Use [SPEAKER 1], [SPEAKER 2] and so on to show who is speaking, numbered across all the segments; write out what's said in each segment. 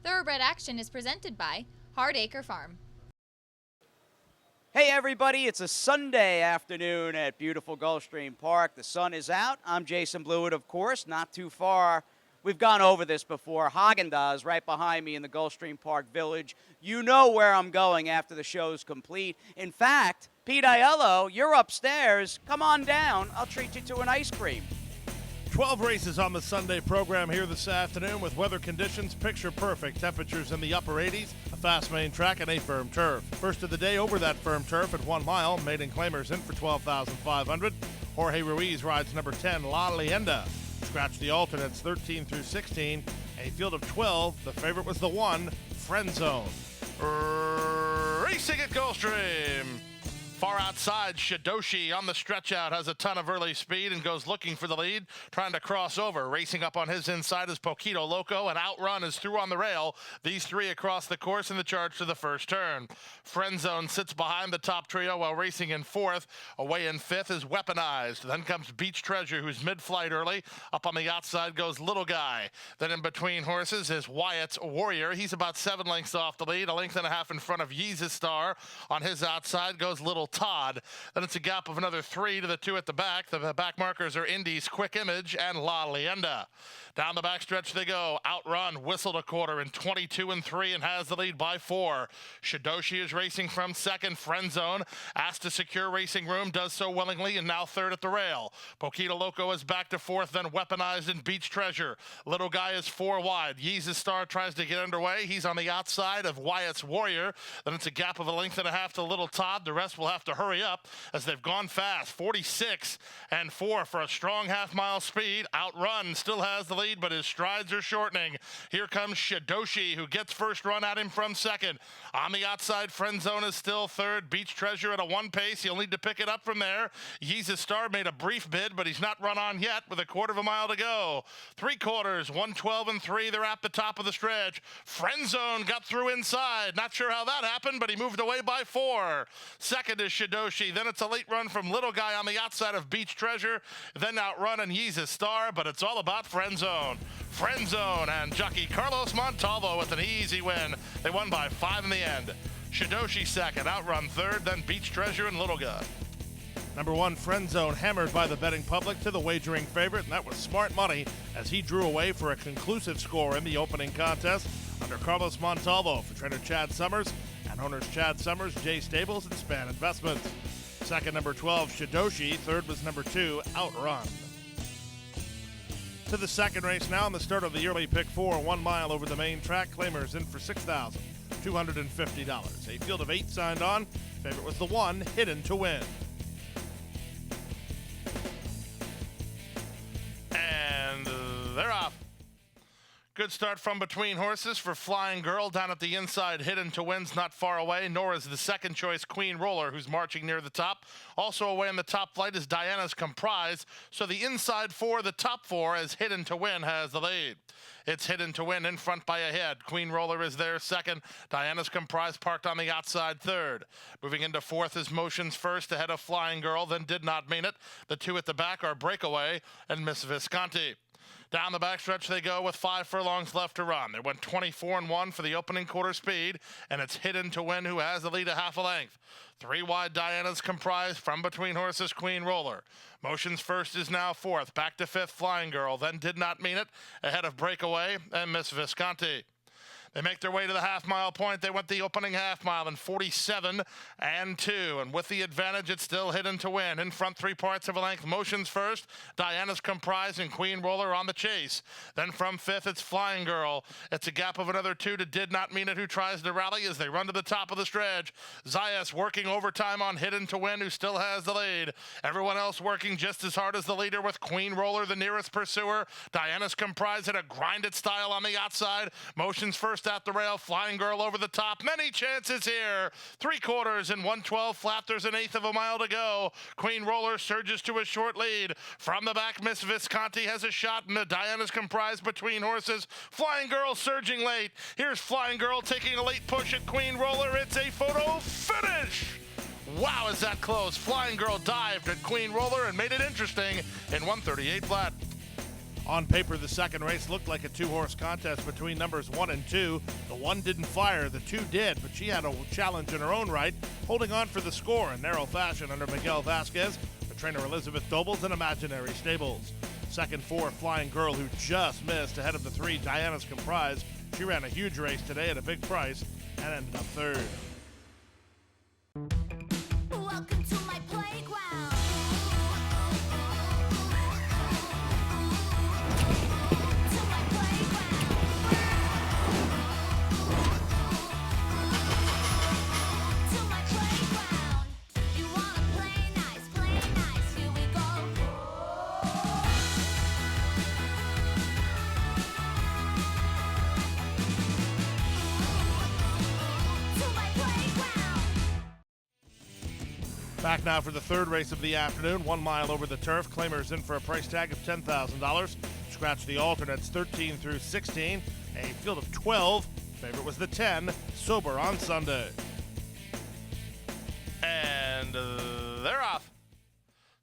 [SPEAKER 1] Thoroughbred Action is presented by Hardacre Farm.
[SPEAKER 2] Hey everybody, it's a Sunday afternoon at beautiful Gulfstream Park. The sun is out. I'm Jason Blewett, of course, not too far. We've gone over this before. Haagen-Dazs right behind me in the Gulfstream Park Village. You know where I'm going after the show's complete. In fact, Pete Aiello, you're upstairs. Come on down. I'll treat you to an ice cream.
[SPEAKER 3] 12 races on the Sunday program here this afternoon with weather conditions picture perfect. Temperatures in the upper 80s, a fast main track, and a firm turf. First of the day over that firm turf at 1 mile. Maiden claimers in for $12,500. Jorge Ruiz rides number 10, La Leyenda. Scratch the alternates 13 through 16. A field of 12. The favorite was the 1, Friend Zone.
[SPEAKER 4] Racing at Gulfstream. Far outside, Shidoshi on the stretch out has a ton of early speed and goes looking for the lead, trying to cross over. Racing up on his inside is Poquito Loco, and Outrun is through on the rail. These three across the course in the charge to the first turn. Friend Zone sits behind the top trio while racing in fourth. Away in fifth is Weaponized. Then comes Beach Treasure, who's mid-flight early. Up on the outside goes Little Guy. Then in between horses is Wyatt's Warrior. He's about 7 lengths off the lead, a length and a half in front of Yeezus Star. On his outside goes Little Todd. Then it's a gap of another 3 to the 2 at the back. The back markers are Indy's Quick Image and La Leyenda. Down the backstretch they go. Outrun whistled a quarter in 22 and 3 and has the lead by 4. Shidoshi is racing from second. Friend Zone asked to secure racing room, does so willingly, and now third at the rail. Poquito Loco is back to fourth, then Weaponized and Beach Treasure. Little Guy is 4 wide. Yeezus Star tries to get underway. He's on the outside of Wyatt's Warrior. Then it's a gap of a length and a half to Little Todd. The rest will have to hurry up as they've gone fast. 46 and 4 for a strong half-mile speed. Outrun still has the lead, but his strides are shortening. Here comes Shidoshi, who gets first run at him from second. On the outside, Friend Zone is still third. Beach Treasure at a 1 pace. He'll need to pick it up from there. Yeezus Star made a brief bid, but he's not run on yet with a quarter of a mile to go. 3/4, 112 and 3. They're at the top of the stretch. Friend Zone got through inside. Not sure how that happened, but he moved away by 4. Second is Shidoshi. Then it's a late run from Little Guy on the outside of Beach Treasure. Then Outrun and Yeezus Star, but it's all about Friend Zone. Friend Zone and jockey Carlos Montalvo with an easy win. They won by 5 in the end. Shidoshi second, Outrun third, then Beach Treasure and Little Guy.
[SPEAKER 3] Number 1, Friend Zone, hammered by the betting public to the wagering favorite, and that was smart money as he drew away for a conclusive score in the opening contest under Carlos Montalvo for trainer Chad Summers and owners Chad Summers, Jay Stables, and Span Investments. Second, number 12, Shidoshi. Third was number 2, Outrun. To the second race now, and the start of the yearly pick 4, 1 mile over the main track. Claimers in for $6,250. A field of 8 signed on. Favorite was the 1, Hidden to Win.
[SPEAKER 4] And they're off. Good start from between horses for Flying Girl down at the inside. Hidden to Win's not far away, nor is the second choice Queen Roller, who's marching near the top. Also away in the top flight is Diana's Comprise. So the inside 4, the top 4, as Hidden to Win has the lead. It's Hidden to Win in front by a head. Queen Roller is there second. Diana's Comprise parked on the outside third. Moving into fourth is Motions first ahead of Flying Girl, then Did Not Mean It. The 2 at the back are Breakaway and Miss Visconti. Down the backstretch they go with 5 furlongs left to run. They went 24 and 1 for the opening quarter speed, and it's Hidden to Win who has the lead a half a length. 3 wide Diana's Comprise from between horses Queen Roller. Motions first is now fourth. Back to fifth Flying Girl, then Did Not Mean It ahead of Breakaway and Miss Visconti. They make their way to the half-mile point. They went the opening half-mile in 47 and 2. And with the advantage, it's still Hidden to Win. In front, 3 parts of a length. Motions first. Diana's Comprise and Queen Roller on the chase. Then from fifth, it's Flying Girl. It's a gap of another 2 to Did Not Mean It, who tries to rally as they run to the top of the stretch. Zayas working overtime on Hidden to Win, who still has the lead. Everyone else working just as hard as the leader with Queen Roller, the nearest pursuer. Diana's Comprise had a grinded style on the outside. Motions first first at the rail. Flying Girl over the top. Many chances here. 3/4 and 112 flat. There's an eighth of a mile to go. Queen Roller surges to a short lead. From the back, Miss Visconti has a shot, and the Diana's comprised between horses. Flying Girl surging late. Here's Flying Girl taking a late push at Queen Roller. It's a photo finish. Wow, is that close. Flying Girl dived at Queen Roller and made it interesting in 138 flat.
[SPEAKER 3] On paper, the second race looked like a two-horse contest between numbers 1 and 2. The 1 didn't fire, the 2 did, but she had a challenge in her own right, holding on for the score in narrow fashion under Miguel Vasquez, the trainer Elizabeth Dobles, and Imaginary Stables. Second 4, Flying Girl, who just missed ahead of the 3, Diana's Comprise. She ran a huge race today at a big price and ended up third.
[SPEAKER 5] Welcome to my playground. To my playground. To my playground. You wanna play nice, here we go. To my playground.
[SPEAKER 3] Back now for the third race of the afternoon, 1 mile over the turf. Claimers in for a price tag of $10,000. Scratch the alternates 13 through 16. A field of 12. Favorite was the 10, Sober on Sunday.
[SPEAKER 4] And they're off.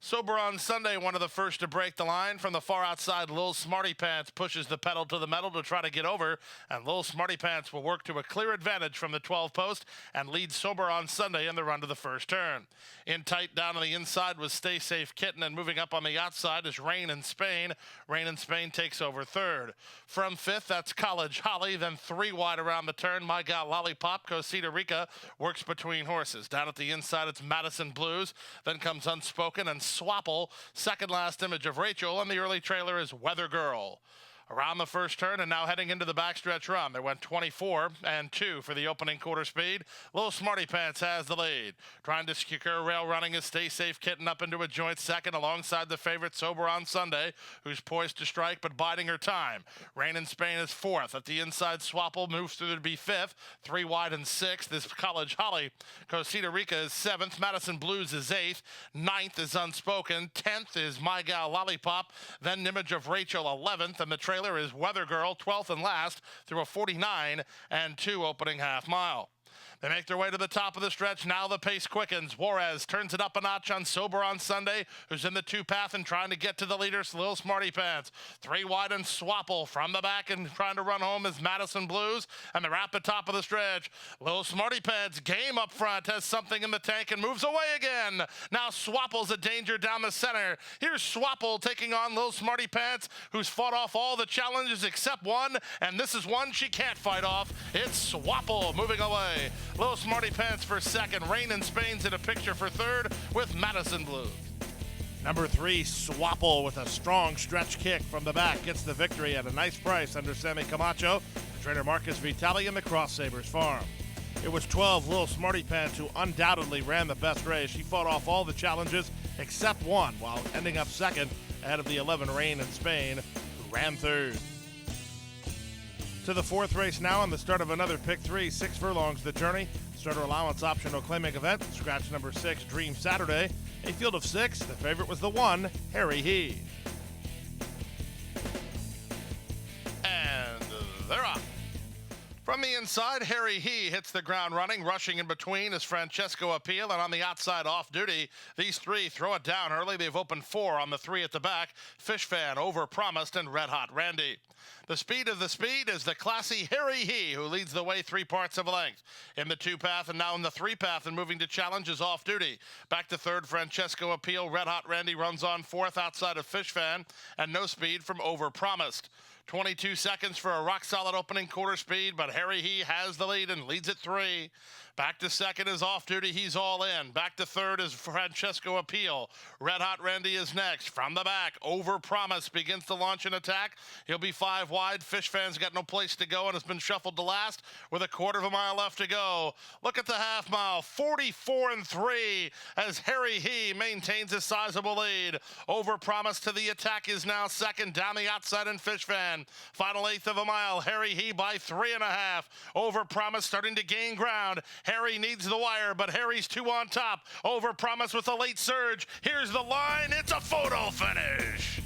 [SPEAKER 4] Sober on Sunday, one of the first to break the line. From the far outside, Lil Smarty Pants pushes the pedal to the metal to try to get over, and Lil Smarty Pants will work to a clear advantage from the 12 post and lead Sober on Sunday in the run to the first turn. In tight down on the inside was Stay Safe Kitten, and moving up on the outside is Rain in Spain. Rain in Spain takes over third. From fifth, that's College Holly, then 3 wide around the turn. My Gal Lollipop, Cosita Rica works between horses. Down at the inside, it's Madison Blues, then comes Unspoken and Swapple, second last image of Rachel, and the early trailer is Weather Girl. Around the first turn and now heading into the backstretch run. There went 24 and 2 for the opening quarter speed. Little Smarty Pants has the lead. Trying to secure rail running is Stay Safe Kitten up into a joint second alongside the favorite Sober on Sunday, who's poised to strike but biding her time. Rain in Spain is fourth. At the inside, Swapple moves through to be fifth. 3 wide and sixth. This College Holly. Cosita Rica is seventh. Madison Blues is eighth. Ninth is Unspoken. 10th is My Gal Lollipop. Then Image of Rachel 11th. And the trailer is Weather Girl 12th and last through a 49 and 2 opening half mile. They make their way to the top of the stretch. Now the pace quickens. Juarez turns it up a notch on Sober on Sunday, who's in the 2 path and trying to get to the leaders, Lil Smarty Pants. 3 wide and Swapple from the back and trying to run home is Madison Blues. And they're at the top of the stretch. Lil Smarty Pants, game up front, has something in the tank and moves away again. Now Swapple's a danger down the center. Here's Swapple taking on Lil Smarty Pants, who's fought off all the challenges except one, and this is one she can't fight off. It's Swapple moving away. Little Smarty Pants for second. Rain in Spain's in a picture for third with Madison Blues.
[SPEAKER 3] Number 3, Swapple, with a strong stretch kick from the back, gets the victory at a nice price under Sammy Camacho, trainer Marcus Vitali, and the Cross Sabers Farm. It was 12, Little Smarty Pants, who undoubtedly ran the best race. She fought off all the challenges except one, while ending up second ahead of the 11, Rain in Spain, who ran third. To the fourth race now, and the start of another pick 3, 6 furlongs the journey. Starter allowance optional claiming event. Scratch number 6, Dream Saturday. A field of 6. The favorite was the 1, Harry He.
[SPEAKER 4] And they're off. From the inside, Harry He hits the ground running. Rushing in between is Francesco Appeal, and on the outside, off duty, these 3 throw it down early. They've opened 4 on the 3 at the back. Fish Fan, Overpromised, and Red Hot Randy. The speed of the speed is the classy Harry He, who leads the way 3 parts of a length. In the 2 path and now in the 3 path and moving to challenge is off duty. Back to third, Francesco Appeal. Red Hot Randy runs on 4th outside of Fish Fan, and no speed from Overpromised. 22 seconds for a rock-solid opening quarter speed, but Harry He has the lead and leads at 3. Back to second is off duty. He's all in. Back to third is Francesco Appeal. Red Hot Randy is next. From the back, Overpromise begins to launch an attack. He'll be 5 wide. Fish Fan's got no place to go and has been shuffled to last with a quarter of a mile left to go. Look at the half mile, 44 and 3 as Harry He maintains a sizable lead. Overpromise to the attack is now second down the outside in Fish Fan. second. Final eighth of a mile. Harry He by 3.5. Overpromise starting to gain ground. Harry needs the wire, but Harry's 2 on top. Overpromise with a late surge. Here's the line. It's a photo finish.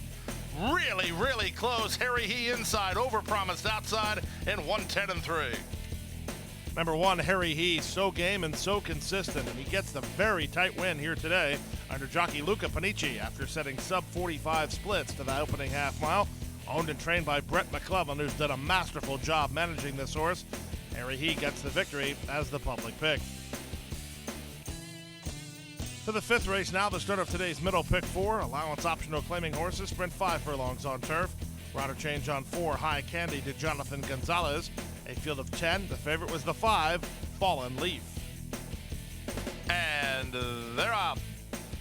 [SPEAKER 4] Really, really close. Harry He inside. Overpromised outside in 1:10.3.
[SPEAKER 3] Number 1, Harry He, so game and so consistent, and he gets the very tight win here today under jockey Luca Panici after setting sub-45 splits to the opening half mile. Owned and trained by Brett McClellan, who's done a masterful job managing this horse. Harry He gets the victory as the public pick. To the 5th race now, the start of today's middle pick 4. Allowance optional claiming horses, sprint 5 furlongs on turf. Rider change on 4, High Candy to Jonathan Gonzalez. A field of 10, the favorite was the 5, Fallen Leaf.
[SPEAKER 4] And they're off.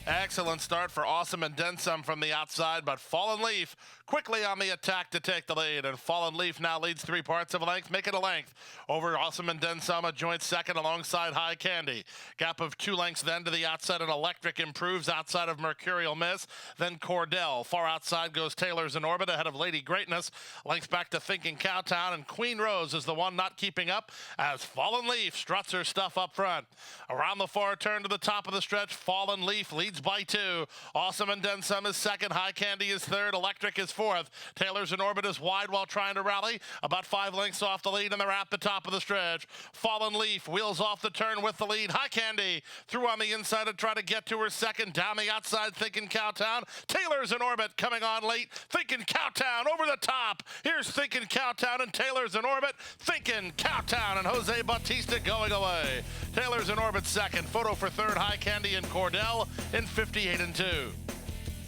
[SPEAKER 4] Excellent start for Awesome and Then Some from the outside, but Fallen Leaf quickly on the attack to take the lead, and Fallen Leaf now leads 3 parts of a length, make it a length over Awesome and Then Some, a joint second alongside High Candy. Gap of 2 lengths then to the outside, and Electric improves outside of Mercurial Miss, then Cordell. Far outside goes Taylor's in Orbit ahead of Lady Greatness. Lengths back to Thinking Cowtown, and Queen Rose is the one not keeping up as Fallen Leaf struts her stuff up front. Around the far turn to the top of the stretch, Fallen Leaf leads by 2. Awesome and Then Some is second. High Candy is third. Electric is fourth. Taylor's in Orbit is wide while trying to rally. About 5 lengths off the lead, and they're at the top of the stretch. Fallen Leaf wheels off the turn with the lead. High Candy through on the inside to try to get to her second. Down the outside, Thinking Cowtown. Taylor's in Orbit coming on late. Thinking Cowtown over the top. Here's Thinking Cowtown and Taylor's in Orbit. Thinking Cowtown and Jose Bautista going away. Taylor's in Orbit second. Photo for third. High Candy and Cordell in 58-2.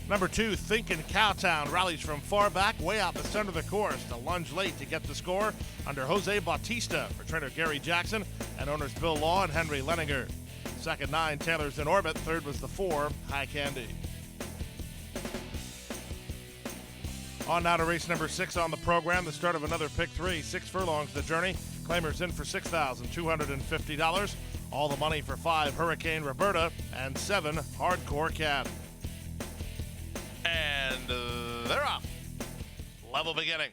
[SPEAKER 3] Number 2, Thinkin' Cowtown rallies from far back, way out the center of the course to lunge late to get the score under Jose Bautista for trainer Gary Jackson and owners Bill Law and Henry Leninger. Second 9, Taylor's in Orbit. Third was the 4, High Candy. On now to race number 6 on the program, the start of another pick 3, 6 furlongs the journey. Claimers in for $6,250. All the money for 5, Hurricane Roberta, and 7, Hardcore Cat.
[SPEAKER 4] And they're off. Level beginning.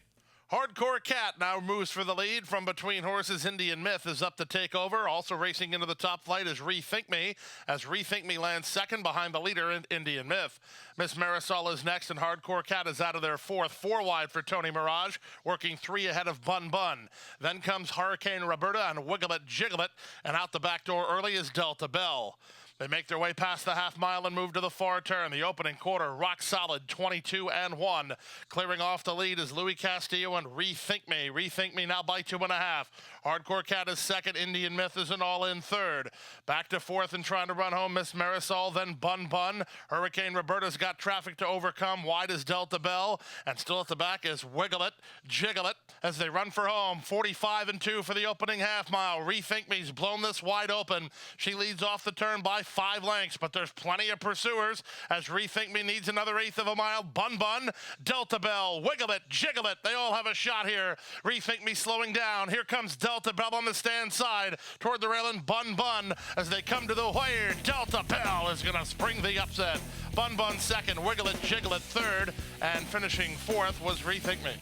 [SPEAKER 4] Hardcore Cat now moves for the lead from between horses. Indian Myth is up to take over. Also racing into the top flight is Rethink Me, as Rethink Me lands second behind the leader in Indian Myth. Miss Marisol is next, and Hardcore Cat is out of their 4th. 4 wide for Tony Mirage, working 3 ahead of Bun Bun. Then comes Hurricane Roberta and Wiggle It, Jiggle It, and out the back door early is Delta Bell. They make their way past the half mile and move to the far turn. The opening quarter, rock solid, 22-1. Clearing off the lead is Louis Castillo and Rethink Me. Rethink Me now by 2.5. Hardcore Cat is second. Indian Myth is an all-in third. Back to 4th and trying to run home, Miss Marisol, then Bun Bun. Hurricane Roberta's got traffic to overcome. Wide is Delta Bell. And still at the back is Wiggle It, Jiggle It, as they run for home. 45-2 for the opening half mile. Rethink Me's blown this wide open. She leads off the turn by 5 lengths, but there's plenty of pursuers as Rethink Me needs another 1/8 of a mile. Bun Bun, Delta Bell, Wiggle It, Jiggle It. They all have a shot here. Rethink Me slowing down. Here comes Delta Bell on the stand side toward the rail, and Bun Bun as they come to the wire. Delta Bell is going to spring the upset. Bun Bun second, Wiggle It, Jiggle It third, and finishing 4th was Rethink Me.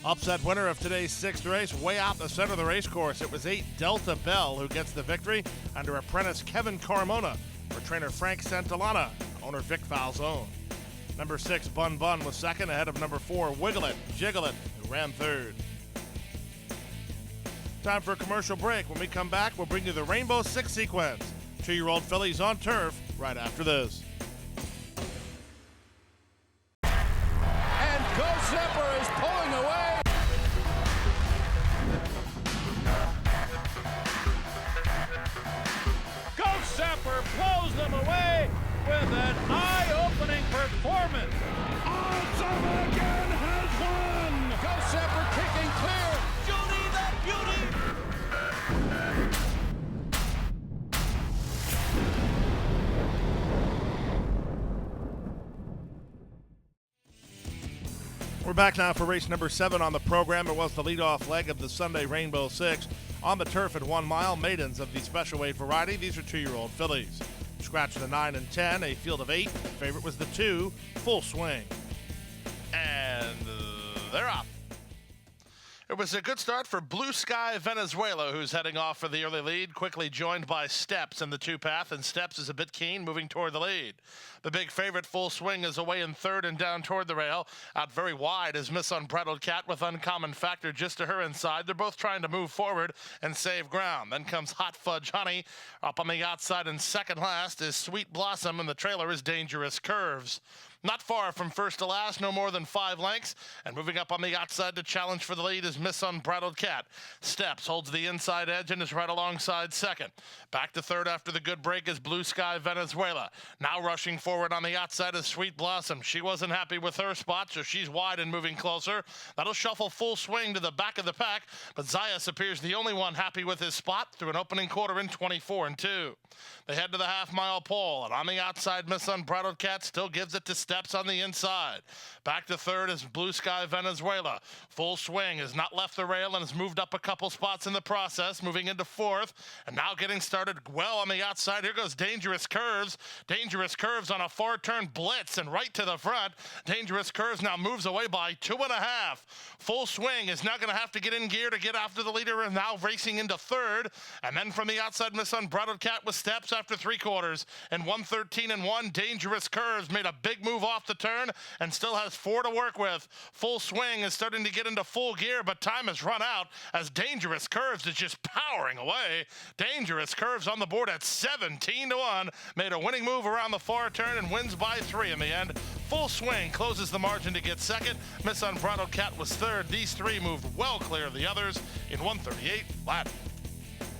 [SPEAKER 3] Upset winner of today's 6th race, way out the center of the race course. It was 8, Delta Bell, who gets the victory under apprentice Kevin Carmona for trainer Frank Santillana, owner Vic Falzone. Number 6, Bun Bun, was second ahead of number 4, Wiggle It, Jiggle It, who ran third. Time for a commercial break. When we come back, we'll bring you the Rainbow Six sequence. 2-year-old fillies on turf right after this.
[SPEAKER 6] And Go Zepper is pulling away. Go Zepper blows them away with an eye-opening performance. Awesome again has won. Go Zepper kicking clear. Judy the Beauty.
[SPEAKER 3] We're back now for race number 7 on the program. It was the leadoff leg of the Sunday Rainbow Six. On the turf at 1 mile, maidens of the special weight variety. These are 2-year-old fillies. Scratch the 9 and 10, a field of 8. Favorite was the 2, Full Swing.
[SPEAKER 4] And they're off. It was a good start for Blue Sky Venezuela, who's heading off for the early lead, quickly joined by Steps in the two-path, and Steps is a bit keen, moving toward the lead. The big favorite, Full Swing, is away in third and down toward the rail. Out very wide is Miss Unbridled Cat with Uncommon Factor just to her inside. They're both trying to move forward and save ground. Then comes Hot Fudge Honey. Up on the outside and second last is Sweet Blossom, and the trailer is Dangerous Curves. Not far from first to last, no more than 5 lengths. And moving up on the outside to challenge for the lead is Miss Unbridled Cat. Steps holds the inside edge and is right alongside second. Back to third after the good break is Blue Sky Venezuela. Now rushing forward on the outside is Sweet Blossom. She wasn't happy with her spot, so she's wide and moving closer. That'll shuffle Full Swing to the back of the pack, but Zayas appears the only one happy with his spot through an opening quarter in 24 and 2. They head to the half-mile pole, and on the outside, Miss Unbridled Cat still gives it to Steps on the inside. Back to third is Blue Sky Venezuela. Full Swing has not left the rail and has moved up a couple spots in the process, moving into fourth, and now getting started well on the outside. Here goes Dangerous Curves. Dangerous Curves on a far-turn blitz and right to the front. Dangerous Curves now moves away by 2.5. Full Swing is now going to have to get in gear to get after the leader, and now racing into third. And then from the outside, Miss Unbridled Cat with Steps after 3 quarters. And 1:13 and 1, Dangerous Curves made a big move off the turn and still has 4 to work with. Full Swing is starting to get into full gear, but time has run out as Dangerous Curves is just powering away. Dangerous Curves on the board at 17 to 1. Made a winning move around the far turn and wins by 3 in the end. Full Swing closes the margin to get second. Miss Unbridled Cat was third. These 3 moved well clear of the others in 1:38 flat.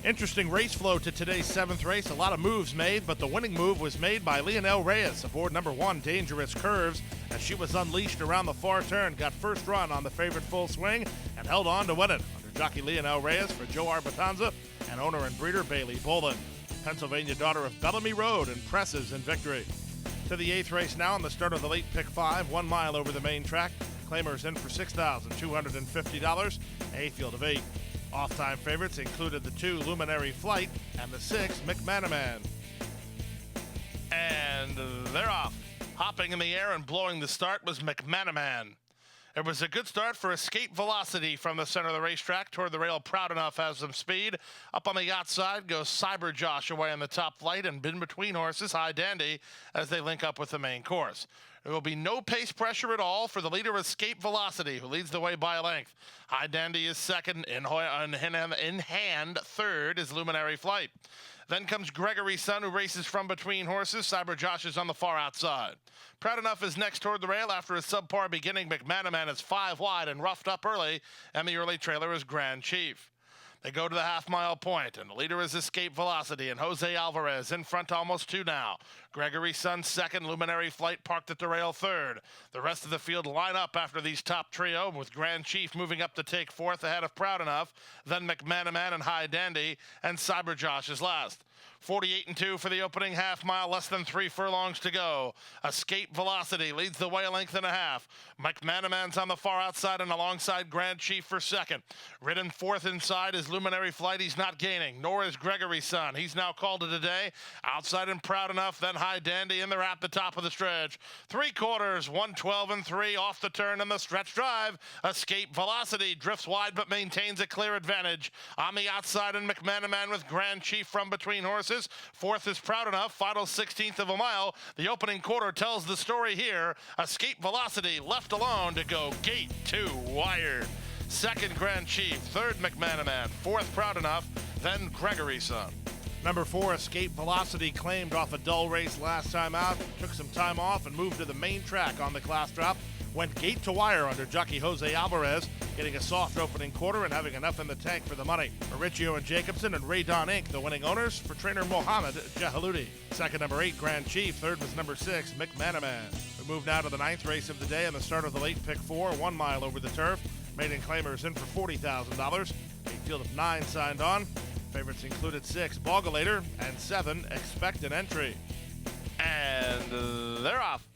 [SPEAKER 3] Interesting race flow to today's 7th race. A lot of moves made, but the winning move was made by Leonel Reyes aboard number 1, Dangerous Curves, as she was unleashed around the far turn, got first run on the favorite Full Swing, and held on to win it under jockey Leonel Reyes for Joe Arbatanza and owner and breeder Bailey Bolin. Pennsylvania daughter of Bellamy Road impresses in victory. To the 8th race now on the start of the late pick 5, 1 mile over the main track. Claimers in for $6,250, a field of 8. Off-time favorites included the 2 Luminary Flight and the 6 McManaman.
[SPEAKER 4] And they're off. Hopping in the air and blowing the start was McManaman. It was a good start for Escape Velocity from the center of the racetrack toward the rail. Proud Enough has some speed. Up on the outside goes Cyber Josh away on the top flight, and in between horses, High Dandy, as they link up with the main course. There will be no pace pressure at all for the leader, Escape Velocity, who leads the way by a length. High Dandy is second. In hand, third is Luminary Flight. Then comes Gregory's Son, who races from between horses. Cyber Josh is on the far outside. Proud Enough is next toward the rail after a subpar beginning. McManaman is 5 wide and roughed up early, and the early trailer is Grand Chief. They go to the half-mile point, and the leader is Escape Velocity, and Jose Alvarez in front almost 2 now. Gregory's Son second, Luminary Flight parked at the rail third. The rest of the field line up after these top trio, with Grand Chief moving up to take fourth ahead of Proud Enough, then McManaman and High Dandy, and Cyber Josh is last. 48 and 2 for the opening half mile, less than 3 furlongs to go. Escape Velocity leads the way a length and a half. McManaman's on the far outside and alongside Grand Chief for second. Ridden fourth inside is Luminary Flight. He's not gaining, nor is Gregory's Son. He's now called it a day. Outside and Proud Enough, then High Dandy, and they're at the top of the stretch. 3 quarters, 1:12 and 3 off the turn in the stretch drive. Escape Velocity drifts wide but maintains a clear advantage. On the outside and McManaman with Grand Chief from between horses. Fourth is Proud Enough, final 16th of a mile. The opening quarter tells the story here. Escape Velocity left alone to go gate 2 wired. Second Grand Chief, third McManaman, fourth Proud Enough, then Gregory's Son.
[SPEAKER 3] Number 4, Escape Velocity, claimed off a dull race last time out. Took some time off and moved to the main track on the class drop. Went gate to wire under jockey Jose Alvarez, getting a soft opening quarter and having enough in the tank for the money. Mauricio and Jacobson and Ray Don Inc., the winning owners, for trainer Mohamed Jahaludi. Second, number 8, Grand Chief. Third was number 6, McManaman. We move now to the 9th race of the day and the start of the late pick 4, 1 mile over the turf. Maiden claimers in for $40,000. A field of 9 signed on. Favorites included 6, Bogulator, and 7, Expect an Entry.
[SPEAKER 4] And they're off.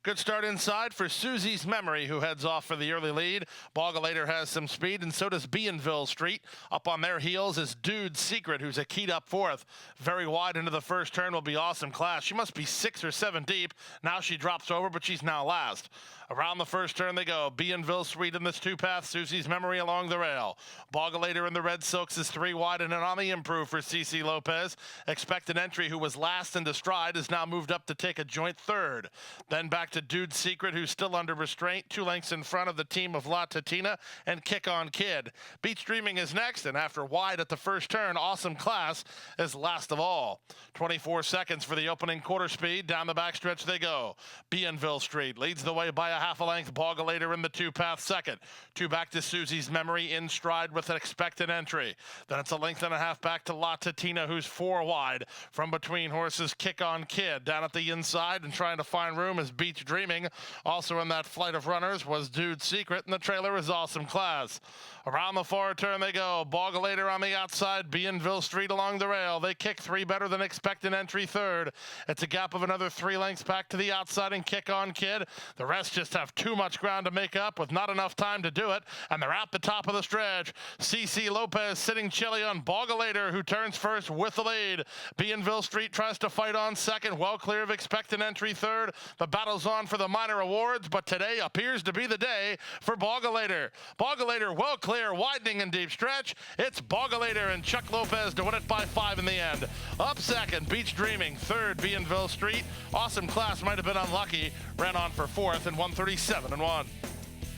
[SPEAKER 4] Good start inside for Susie's Memory, who heads off for the early lead. Boggalator has some speed, and so does Bienville Street. Up on their heels is Dude Secret, who's a keyed up fourth. Very wide into the first turn will be Awesome Class. She must be 6 or 7 deep. Now she drops over, but she's now last. Around the first turn they go. Bienville Street in this two-path. Susie's Memory along the rail. Boggalator in the red silks is 3 wide and an on the improve for CC Lopez. Expected Entry, who was last into stride, is now moved up to take a joint third. Then back to Dude Secret, who's still under restraint, 2 lengths in front of the team of La Tatina and Kick On Kid. Beach Dreaming is next, and after wide at the first turn, Awesome Class is last of all. 24 seconds for the opening quarter speed. Down the backstretch they go. Bienville Street leads the way by a half a length. Boggalator in the two-path second. 2 back to Susie's Memory in stride with an Expected Entry. Then it's a length and a half back to La Tatina, who's 4 wide. From between horses, Kick On Kid. Down at the inside and trying to find room is Beach Dreaming. Also in that flight of runners was Dude Secret, and the trailer is Awesome Class. Around the far turn they go. Boggalator on the outside, Bienville Street along the rail. They kick 3 better than Expected Entry third. It's a gap of another 3 lengths back to the outside and Kick On Kid. The rest just have too much ground to make up with not enough time to do it, and they're at the top of the stretch. CC Lopez sitting chilly on Boggalator, who turns first with the lead. Bienville Street tries to fight on second, well clear of Expected Entry third. The battle's on for the minor awards, but today appears to be the day for Boggalator. Boggalator well clear, widening and deep stretch. It's Boggalator and Chuck Lopez to win it by 5 in the end. Up second, Beach Dreaming. Third, Bienville Street. Awesome Class might have been unlucky. Ran on for fourth and 137-1.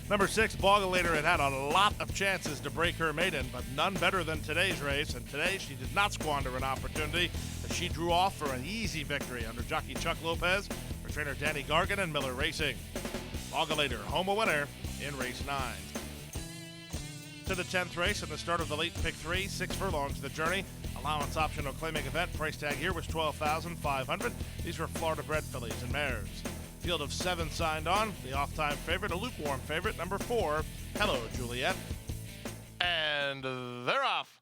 [SPEAKER 3] Number 6, Boggalator had a lot of chances to break her maiden, but none better than today's race. And today she did not squander an opportunity as she drew off for an easy victory under jockey Chuck Lopez for trainer Danny Gargan and Miller Racing. Boggalator home a winner in race 9. To the 10th race and the start of the late pick 3, 6 furlongs the journey. Allowance optional claiming event. Price tag here was $12,500. These were Florida bred fillies and mares. Field of 7 signed on. The off-time favorite, a lukewarm favorite, number 4, Hello Juliet.
[SPEAKER 4] And they're off.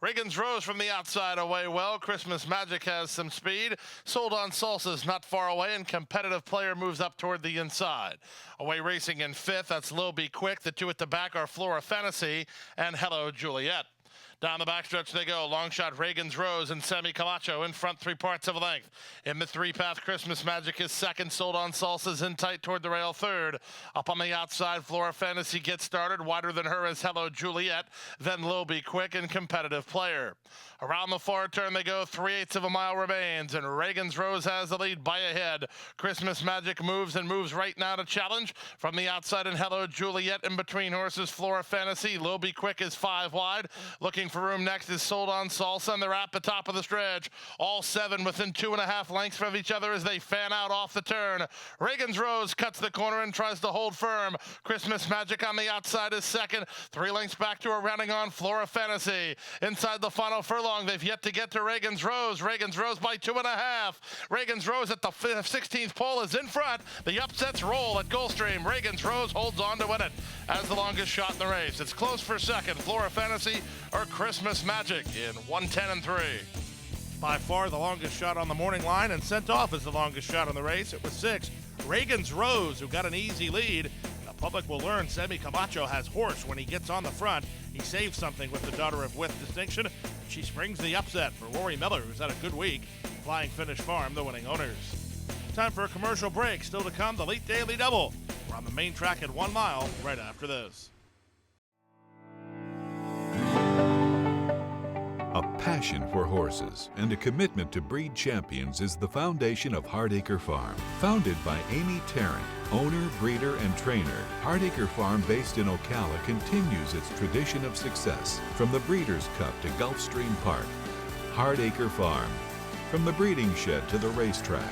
[SPEAKER 4] Reagan's Rose from the outside away well. Christmas Magic has some speed. Sold on Salsa's not far away, and Competitive Player moves up toward the inside. Away racing in 5th, that's Lil Be Quick. The 2 at the back are Flora Fantasy and Hello Juliet. Down the backstretch they go. Long shot Reagan's Rose and Sammy Camacho in front 3 parts of a length. In the 3-path, Christmas Magic is second. Sold on Salsa's in tight toward the rail third. Up on the outside, Flora Fantasy gets started. Wider than her is Hello Juliet. Then Lil Be Quick and Competitive Player. Around the far turn they go. 3/8 of a mile remains, and Reagan's Rose has the lead by a head. Christmas Magic moves right now to challenge. From the outside and Hello Juliet in between horses, Flora Fantasy. Lil Be Quick is 5 wide. Looking for room next is Sold on Salsa, and they're at the top of the stretch. All 7 within 2.5 lengths of each other as they fan out off the turn. Reagan's Rose cuts the corner and tries to hold firm. Christmas Magic on the outside is second. 3 lengths back to her, rounding on Flora Fantasy. Inside the final furlong, they've yet to get to Reagan's Rose. Reagan's Rose by 2.5. Reagan's Rose at the 16th pole is in front. The upsets roll at Gulfstream. Reagan's Rose holds on to win it as the longest shot in the race. It's close for second. Flora Fantasy or Christmas Magic in 1:10-3.
[SPEAKER 3] By far the longest shot on the morning line, and sent off as the longest shot on the race. It was 6, Reagan's Rose, who got an easy lead. The public will learn Sammy Camacho has horse when he gets on the front. He saves something with the daughter of with distinction. She springs the upset for Rory Miller, who's had a good week. Flying Finish Farm, the winning owners. Time for a commercial break. Still to come, the late daily double. We're on the main track at 1 mile right after this.
[SPEAKER 7] A passion for horses and a commitment to breed champions is the foundation of Hardacre Farm. Founded by Amy Tarrant, owner, breeder, and trainer, Hardacre Farm, based in Ocala, continues its tradition of success from the Breeders' Cup to Gulfstream Park. Hardacre Farm, from the breeding shed to the racetrack,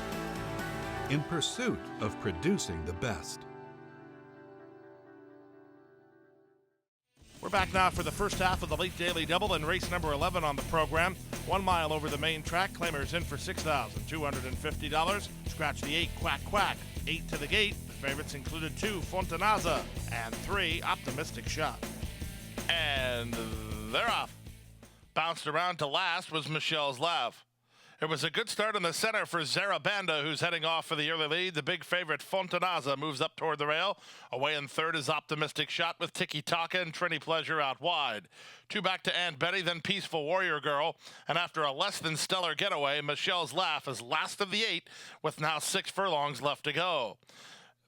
[SPEAKER 7] in pursuit of producing the best.
[SPEAKER 3] We're back now for the first half of the late daily double and race number 11 on the program. 1 mile over the main track. Claimers in for $6,250. Scratch the 8, Quack Quack. 8 to the gate. The favorites included 2, Fontanaza, and 3, Optimistic Shot.
[SPEAKER 4] And they're off. Bounced around to last was Michelle's Laugh. It was a good start in the center for Zarabanda, who's heading off for the early lead. The big favorite, Fontanaza, moves up toward the rail. Away in third is Optimistic Shot with Tiki Taka and Trini Pleasure out wide. Two back to Aunt Betty, then Peaceful Warrior Girl. And after a less than stellar getaway, Michelle's Laugh is last of the 8 with now 6 furlongs left to go.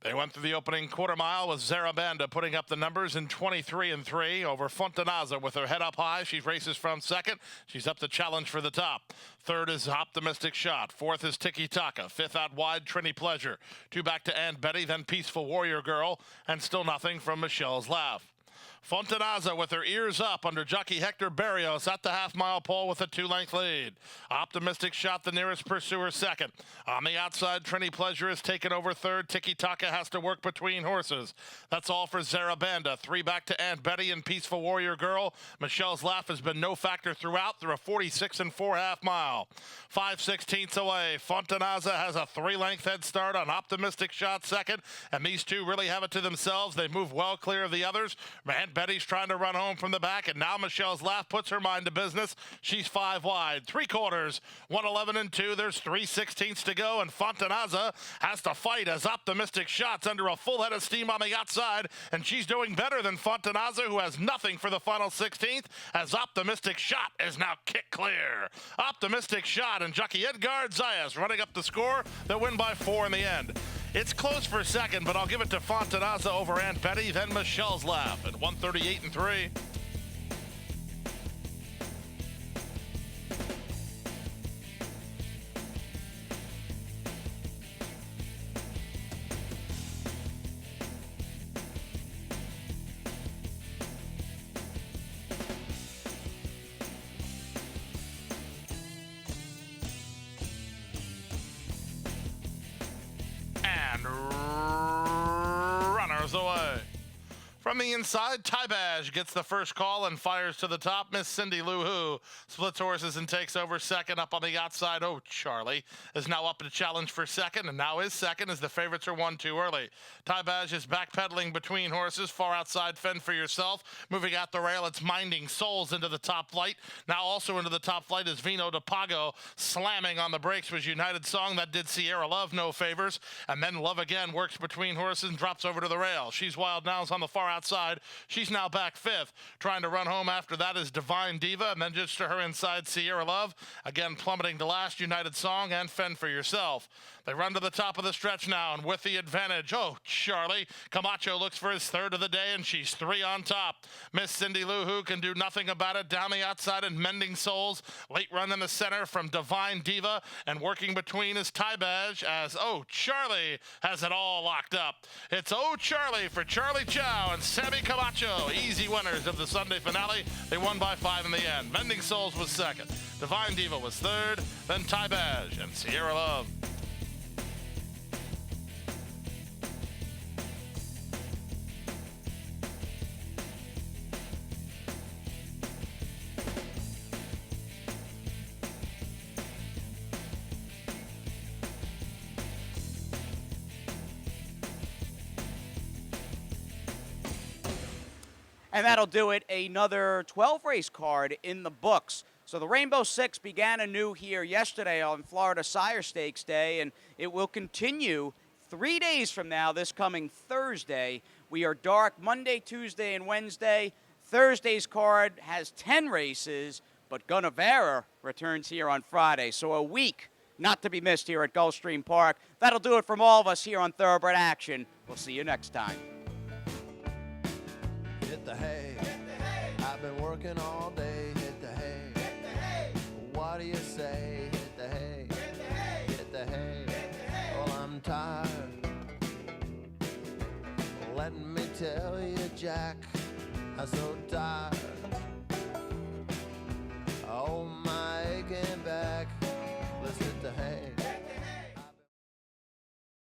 [SPEAKER 4] They went through the opening quarter mile with Zarabanda putting up the numbers in 23 and 3 over Fontanaza with her head up high. She races from second. She's up to challenge for the top. Third is Optimistic Shot. Fourth is Tiki Taka. Fifth out wide, Trini Pleasure. Two back to Aunt Betty, then Peaceful Warrior Girl, and still nothing from Michelle's Laugh. Fontanaza with her ears up under jockey Hector Barrios at the half-mile pole with a 2-length lead. Optimistic Shot, the nearest pursuer, second. On the outside, Trini Pleasure is taken over third. Tiki Taka has to work between horses. That's all for Zarabanda. 3 back to Aunt Betty and Peaceful Warrior Girl. Michelle's Laugh has been no factor throughout through a 46 and 4 half-mile. 5/16 away. Fontanaza has a 3-length head start on Optimistic Shot second, and these two really have it to themselves. They move well clear of the others. Aunt Betty's trying to run home from the back, and now Michelle's Laugh puts her mind to business. She's 5 wide. 3/4, 1:11 and 2. There's 3/16 to go, and Fontanaza has to fight as Optimistic Shot's under a full head of steam on the outside, and she's doing better than Fontanaza, who has nothing for the final 16th, as Optimistic Shot is now kick clear. Optimistic Shot and jockey Edgard Zayas running up the score. They'll win by 4 in the end. It's close for second, but I'll give it to Fontanaza over Aunt Betty, then Michelle's Laugh at 138 and 3. And runners away. From the inside, Tybaj gets the first call and fires to the top. Miss Cindy Lou Who splits horses and takes over second. Up on the outside, Oh Charlie is now up to challenge for second, and now is second as the favorites are 1 too early. Tybaj is backpedaling between horses. Far outside, Fend for Yourself. Moving out the rail, it's Minding Souls into the top flight. Now also into the top flight is Vino de Pago. Slamming on the brakes was United Song. That did Sierra Love no favors. And then Love Again works between horses and drops over to the rail. She's Wild Now's on the far outside. She's now back 5th. Trying to run home after that is Divine Diva, and then just to her inside, Sierra Love. Again, plummeting to last, United Song and Fend for Yourself. They run to the top of the stretch now, and with the advantage, Oh Charlie, Camacho looks for his third of the day, and she's 3 on top. Miss Cindy Lou Who can do nothing about it. Down the outside and Mending Souls. Late run in the center from Divine Diva, and working between is Tybaj as Oh Charlie has it all locked up. It's Oh Charlie for Charlie Chow and Sammy Camacho, easy winners of the Sunday finale. They won by 5 in the end. Mending Souls was second. Divine Diva was third, then Tybaj and Sierra Love.
[SPEAKER 2] And that'll do it. Another 12 race card in the books. So the Rainbow Six began anew here yesterday on Florida Sire Stakes Day, and it will continue 3 days from now, this coming Thursday. We are dark Monday, Tuesday, and Wednesday. Thursday's card has 10 races, but Gunnevera returns here on Friday. So a week not to be missed here at Gulfstream Park. That'll do it from all of us here on Thoroughbred Action. We'll see you next time.
[SPEAKER 8] Hit the hay. I've been working all day. Hit the hay. What do you say? Hit the hay. Hit the hay. Well, I'm tired. Let me tell you, Jack, I'm so tired.